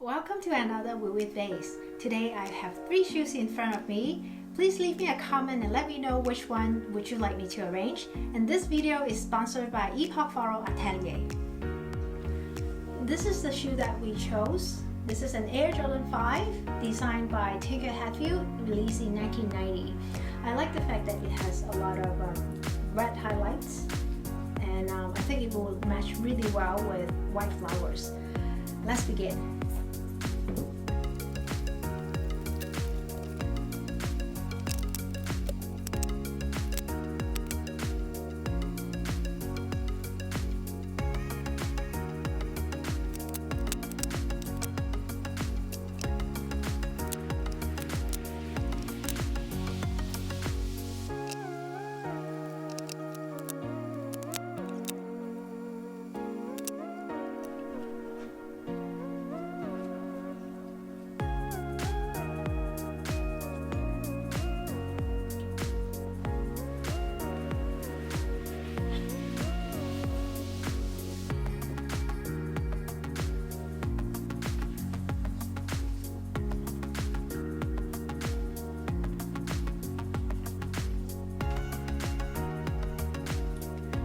Welcome to another with Vase. Today I have 3 shoes in front of me. Please leave me a comment and let me know which one would you like me to arrange. And this video is sponsored by Floral Atelier. This is the shoe that we chose. This is an Air Jordan 5 designed by Tinker Hatfield, released in 1990. I like the fact that it has a lot of red highlights, and I think it will match really well with white flowers. Let's begin.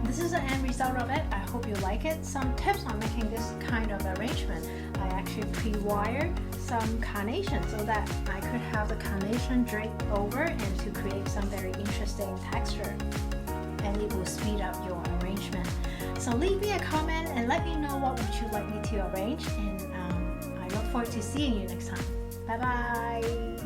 This is the end result of it. I hope you like it. Some tips on making this kind of arrangement. I actually pre-wired some carnation so that I could have the carnation draped over and to create some very interesting texture, and it will speed up your arrangement. So leave me a comment and let me know what would you like me to arrange, and I look forward to seeing you next time. Bye bye.